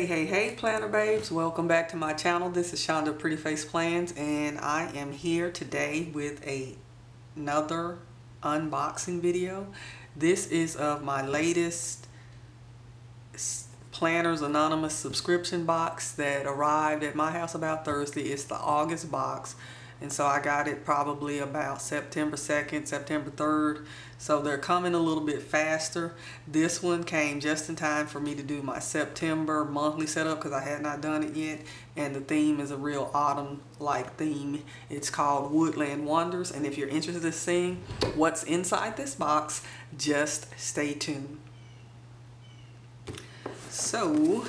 Hey planner babes, welcome back to my channel. This is Shonda Pretty Face Plans, and I am here today with another unboxing video. This is of my latest Planners Anonymous subscription box that arrived at my house about Thursday. It's the August box, and so I got it probably about September 2nd, September 3rd. So they're coming a little bit faster. This one came just in time for me to do my September monthly setup because I had not done it yet. And the theme is a real autumn-like theme. It's called Woodland Wonders. And if you're interested in seeing what's inside this box, just stay tuned. So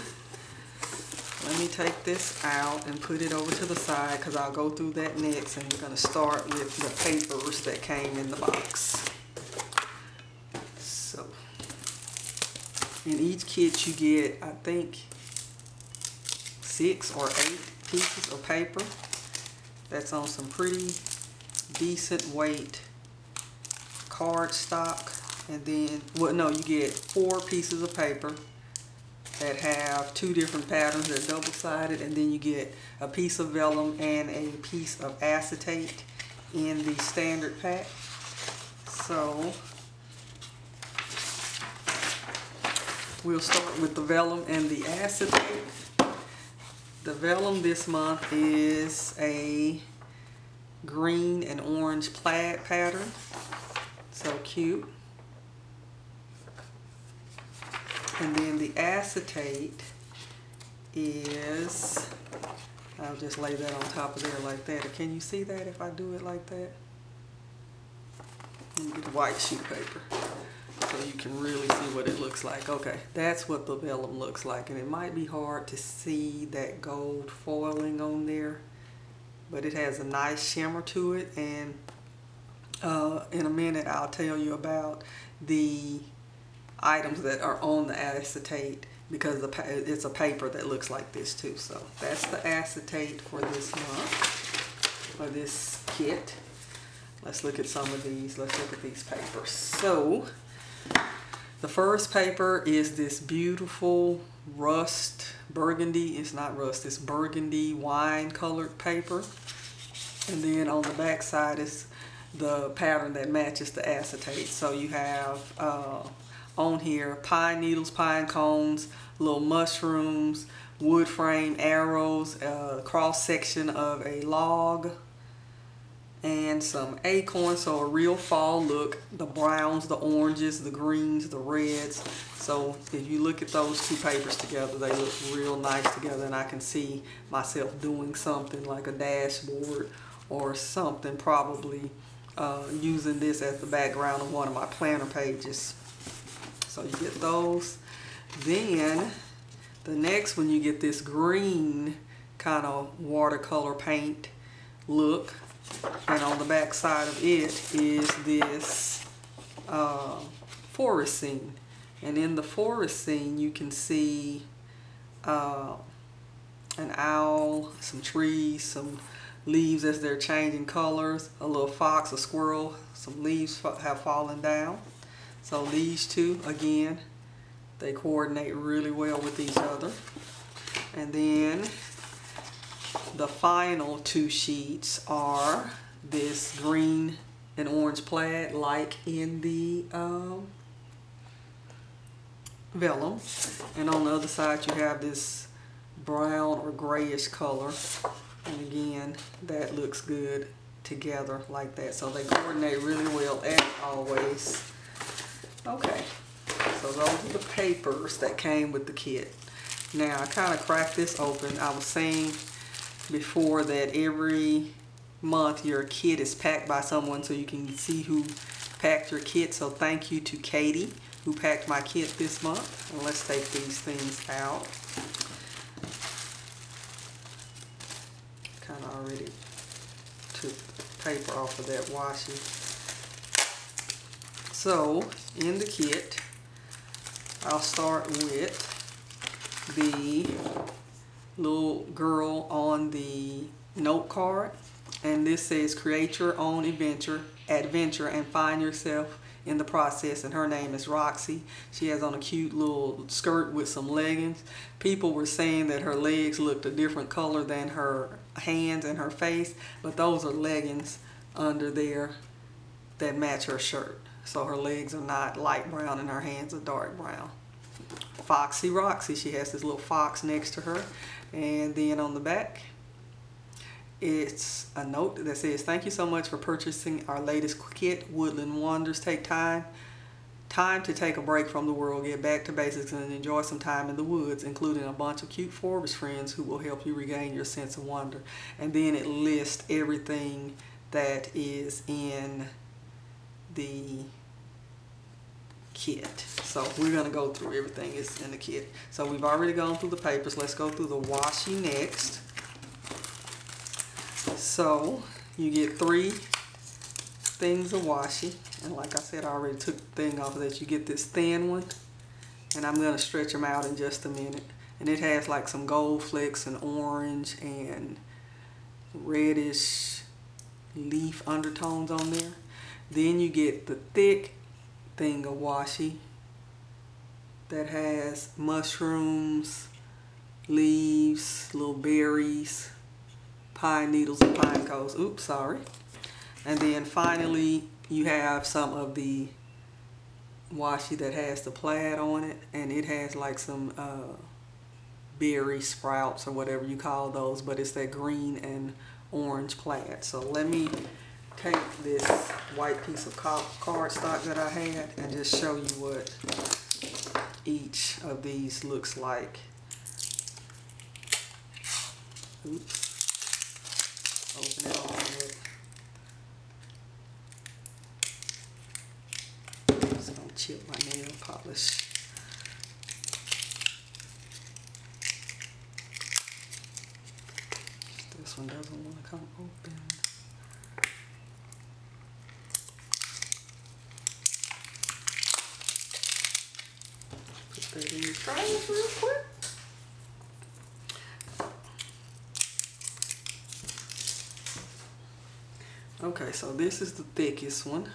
let me take this out and put it over to the side because I'll go through that next, and we're going to start with the papers that came in the box. So in each kit you get, I think, 6 or 8 pieces of paper. That's on some pretty decent weight cardstock. And then, well, no, you get 4 pieces of paper that have 2 different patterns. They're double-sided, and then you get a piece of vellum and a piece of acetate in the standard pack. So we'll start with the vellum and the acetate. The vellum this month is a green and orange plaid pattern. So cute. And then the acetate is, I'll just lay that on top of there like that. Can you see that if I do it like that? Let me get a white sheet of paper so you can really see what it looks like. Okay, that's what the vellum looks like. And it might be hard to see that gold foiling on there, but it has a nice shimmer to it. And in a minute I'll tell you about the items that are on the acetate, because it's a paper that looks like this too. So that's the acetate for this month, for this kit. Let's look at some of these. Let's look at these papers. So the first paper is this beautiful rust burgundy. It's not rust, it's burgundy wine colored paper. And then on the back side is the pattern that matches the acetate. So you have on here pine needles, pine cones, little mushrooms, wood frame arrows, cross section of a log, and some acorns. So a real fall look. The browns, the oranges, the greens, the reds. So if you look at those 2 papers together, they look real nice together, and I can see myself doing something like a dashboard or something, probably using this as the background of one of my planner pages. So you get those. Then the next one, you get this green kind of watercolor paint look. And on the back side of it is this forest scene. And in the forest scene you can see an owl, some trees, some leaves as they're changing colors, a little fox, a squirrel, some leaves have fallen down. So these 2, again, they coordinate really well with each other. And then the final 2 sheets are this green and orange plaid, like in the vellum. And on the other side you have this brown or grayish color. And again, that looks good together like that. So they coordinate really well as always. Okay, so those are the papers that came with the kit. Now I kind of cracked this open. I was saying before that every month your kit is packed by someone, so you can see who packed your kit. So thank you to Katie who packed my kit this month. And let's take these things out. Kind of already took the paper off of that washi. So in the kit, I'll start with the little girl on the note card, and this says create your own adventure and find yourself in the process, and her name is Roxy. She has on a cute little skirt with some leggings. People were saying that her legs looked a different color than her hands and her face, but those are leggings under there that match her shirt. So her legs are not light brown and her hands are dark brown. Foxy Roxy, she has this little fox next to her. And then on the back, it's a note that says, "Thank you so much for purchasing our latest kit, Woodland Wonders. Take time to take a break from the world, get back to basics, and enjoy some time in the woods, including a bunch of cute forest friends who will help you regain your sense of wonder." And then it lists everything that is in the kit. So we're going to go through everything that's in the kit. So we've already gone through the papers. Let's go through the washi next. So you get 3 things of washi, and like I said, I already took the thing off of that. You get this thin one, and I'm going to stretch them out in just a minute. And it has like some gold flecks and orange and reddish leaf undertones on there. Then you get the thick thing of washi that has mushrooms, leaves, little berries, pine needles and pine cones. Oops, sorry. And then finally you have some of the washi that has the plaid on it, and it has like some berry sprouts or whatever you call those, but it's that green and orange plaid. So let me take this white piece of cardstock that I had and just show you what each of these looks like. Oops. Open it on it. Just gonna chip my nail polish. This one doesn't want to come open. Put that in the trash real quick. Okay, so this is the thickest one.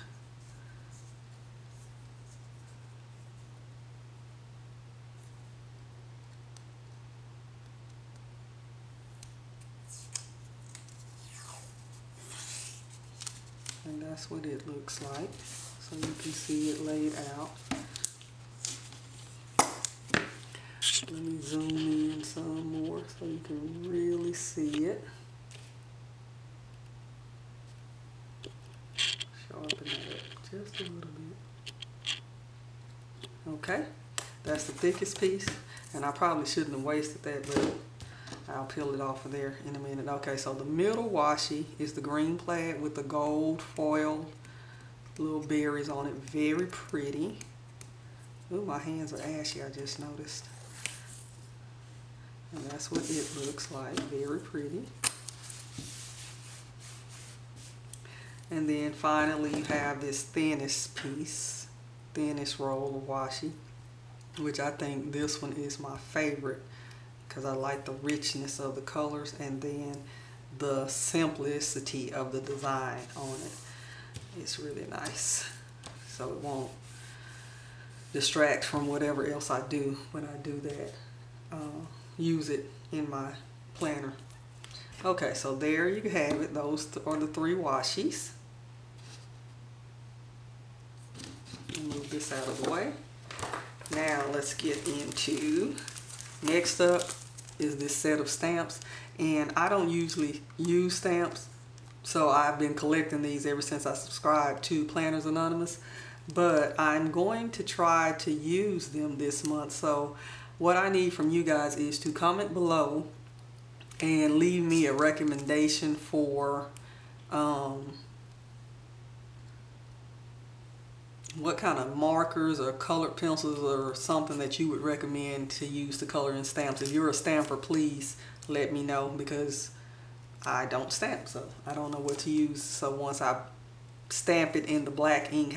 And that's what it looks like. So you can see it laid out. Let me zoom in some more so you can really see it. Sharpen that up just a little bit. Okay, that's the thickest piece, and I probably shouldn't have wasted that, but I'll peel it off of there in a minute. Okay, so the middle washi is the green plaid with the gold foil little berries on it. Very pretty. Ooh, my hands are ashy, I just noticed. And that's what it looks like. Very pretty. And then finally you have this thinnest piece, thinnest roll of washi, which I think this one is my favorite because I like the richness of the colors and then the simplicity of the design on it. It's really nice. So it won't distract from whatever else I do when I do that. Use it in my planner. Okay, so there you have it. Those are the 3 washis. Move this out of the way. Now let's get into, next up is this set of stamps, and I don't usually use stamps, so I've been collecting these ever since I subscribed to Planners Anonymous, but I'm going to try to use them this month. So what I need from you guys is to comment below and leave me a recommendation for what kind of markers or colored pencils or something that you would recommend to use to color in stamps. If you're a stamper, please let me know, because I don't stamp, so I don't know what to use. So once I stamp it in the black ink,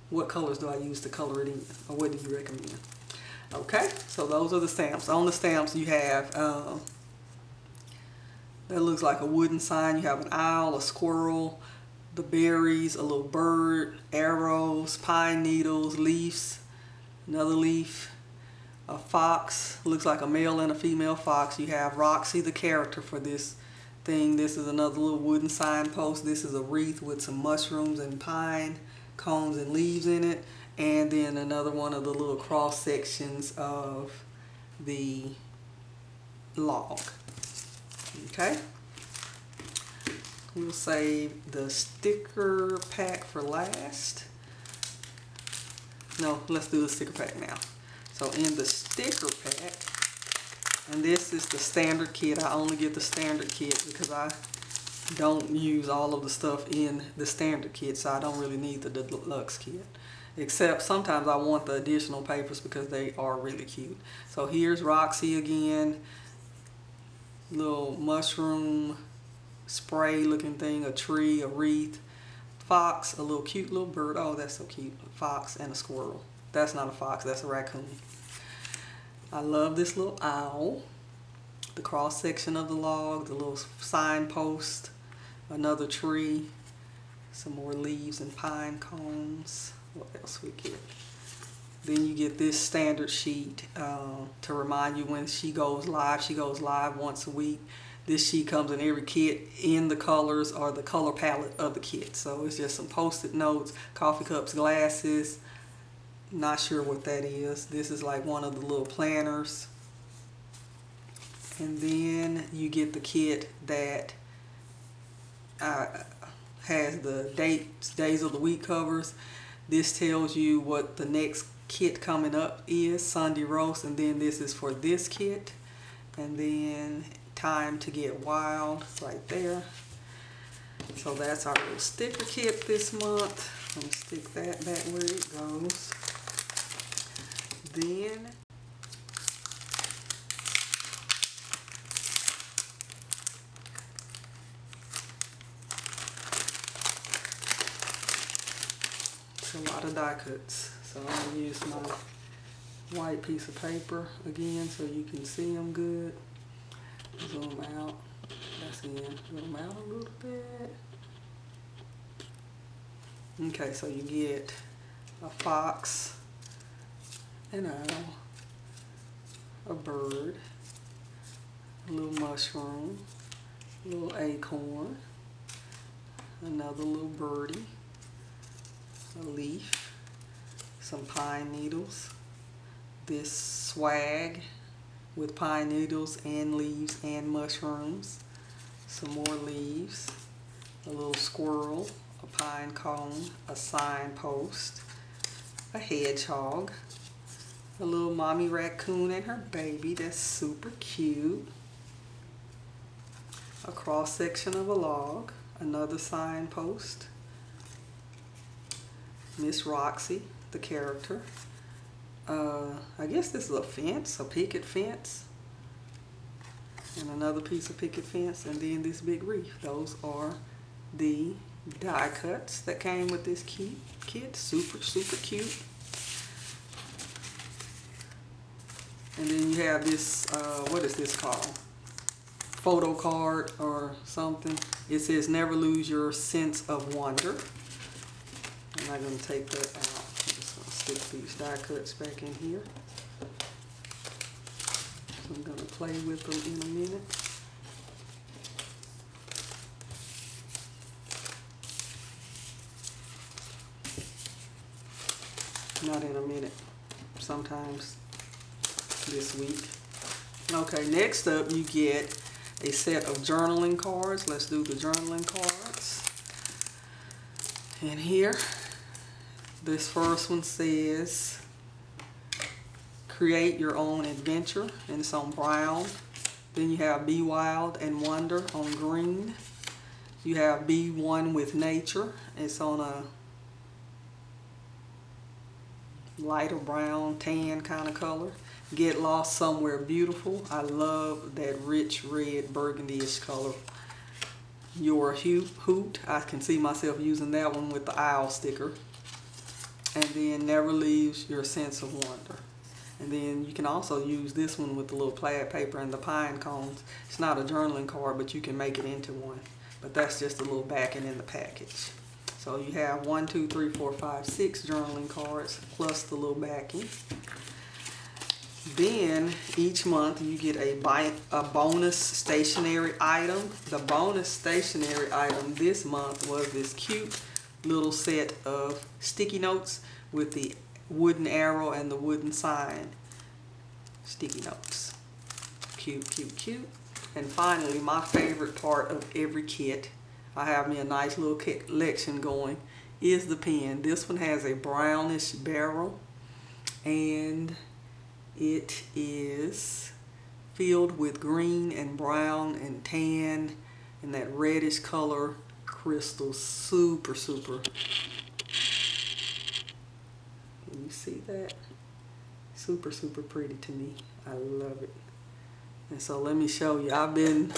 what colors do I use to color it in, or what do you recommend? Okay, so those are the stamps. On the stamps you have, that looks like a wooden sign. You have an owl, a squirrel, the berries, a little bird, arrows, pine needles, leaves, another leaf, a fox, looks like a male and a female fox. You have Roxy, the character for this thing. This is another little wooden signpost. This is a wreath with some mushrooms and pine cones and leaves in it. And then another one of the little cross sections of the log. Okay. We'll save the sticker pack for last. No, let's do the sticker pack now. So in the sticker pack, and this is the standard kit. I only get the standard kit because I don't use all of the stuff in the standard kit, so I don't really need the deluxe kit. Except sometimes I want the additional papers because they are really cute. So here's Roxy again. Little mushroom spray looking thing, a tree, a wreath, fox, a little cute little bird. Oh, that's so cute. A fox and a squirrel. That's not a fox, that's a raccoon. I love this little owl. The cross section of the log, the little signpost, another tree, some more leaves and pine cones. What else we get? Then you get this standard sheet to remind you when she goes live. She goes live once a week. This sheet comes in every kit in the colors or the color palette of the kit. So it's just some post-it notes, coffee cups, glasses. Not sure what that is. This is like one of the little planners. And then you get the kit that has the days of the week covers. This tells you what the next kit coming up is, Sunday roast, and then this is for this kit. And then Time to Get Wild right there. So that's our little sticker kit this month. I'm gonna stick that back where it goes. Then it's a lot of die cuts, so I'm gonna use my white piece of paper again so you can see them good. Zoom out. That's in. Zoom out a little bit. Okay, so you get a fox, an owl, a bird, a little mushroom, a little acorn, another little birdie, a leaf, some pine needles, this swag with pine needles and leaves and mushrooms, some more leaves, a little squirrel, a pine cone, a signpost, a hedgehog, a little mommy raccoon and her baby, that's super cute, a cross section of a log, another signpost, Miss Roxy, the character. I guess this is a fence, a picket fence, and another piece of picket fence, and then this big wreath. Those are the die cuts that came with this kit. Super, super cute. And then you have this, what is this called? Photo card or something. It says never lose your sense of wonder. I'm not going to take that out. Stick these die cuts back in here. So I'm going to play with them in a minute. Not in a minute. Sometimes this week. Okay, next up you get a set of journaling cards. Let's do the journaling cards. And here, this first one says, create your own adventure, and it's on brown. Then you have Be Wild and Wonder on green. You have Be One with Nature. It's on a lighter brown, tan kind of color. Get Lost Somewhere Beautiful. I love that rich red burgundy-ish color. Your Hoot. I can see myself using that one with the owl sticker. And then Never Leaves Your Sense of Wonder. And then you can also use this one with the little plaid paper and the pine cones. It's not a journaling card, but you can make it into one. But that's just a little backing in the package. So you have 1, 2, 3, 4, 5, 6 journaling cards plus the little backing. Then each month you get a bonus stationery item. The bonus stationery item this month was this cute little set of sticky notes with the wooden arrow and the wooden sign. Sticky notes. Cute, cute, cute. And finally, my favorite part of every kit, I have me a nice little collection going, is the pen. This one has a brownish barrel and it is filled with green and brown and tan and that reddish color crystal. Super, super. Can you see that? Super, super pretty to me. I love it. And so let me show you. I've been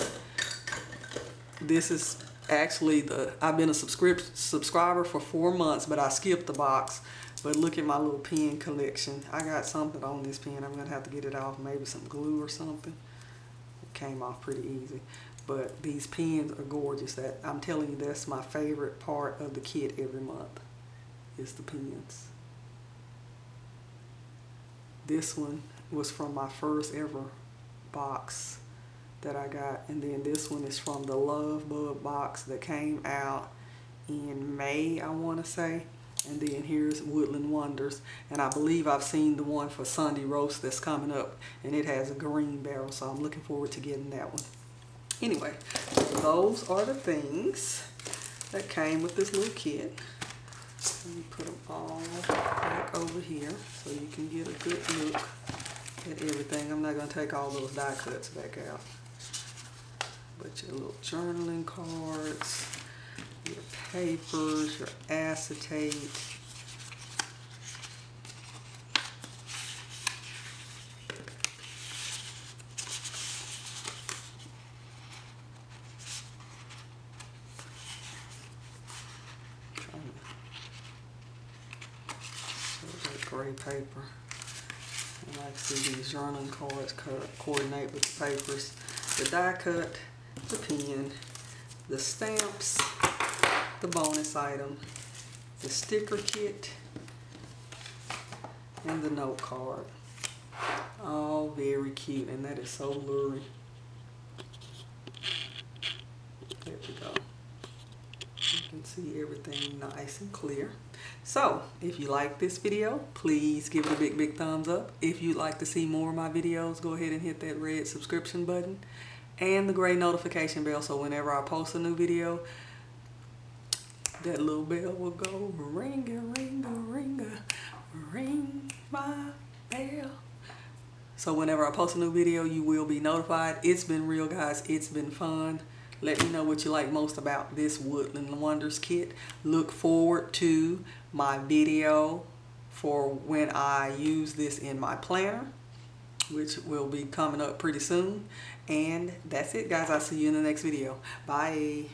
a subscriber for 4 months, but I skipped the box. But look at my little pen collection. I got something on this pen. I'm gonna have to get it off, maybe some glue or something. It came off pretty easy. But these pens are gorgeous. That I'm telling you, that's my favorite part of the kit every month, is the pens. This one was from my first ever box that I got, and then this one is from the Love Bug box that came out in May, I want to say. And then here's Woodland Wonders, and I believe I've seen the one for Sunday roast that's coming up, and it has a green barrel, so I'm looking forward to getting that one. Anyway, those are the things that came with this little kit. Let me put them all back over here so you can get a good look at everything. I'm not going to take all those die cuts back out. But your little journaling cards, your papers, your acetate. Gray paper. I like to see these journaling cards coordinate with the papers. The die cut, the pen, the stamps, the bonus item, the sticker kit, and the note card. All very cute, and that is so lurid. There we go. You can see everything nice and clear. So, if you like this video, please give it a big, big thumbs up. If you'd like to see more of my videos, go ahead and hit that red subscription button and the gray notification bell, so whenever I post a new video, that little bell will go ring-a-ring-a-ring-a, ring my bell. So whenever I post a new video, you will be notified. It's been real, guys. It's been fun. Let me know what you like most about this Woodland Wonders kit. Look forward to my video for when I use this in my planner, which will be coming up pretty soon. And that's it, guys. I'll see you in the next video. Bye.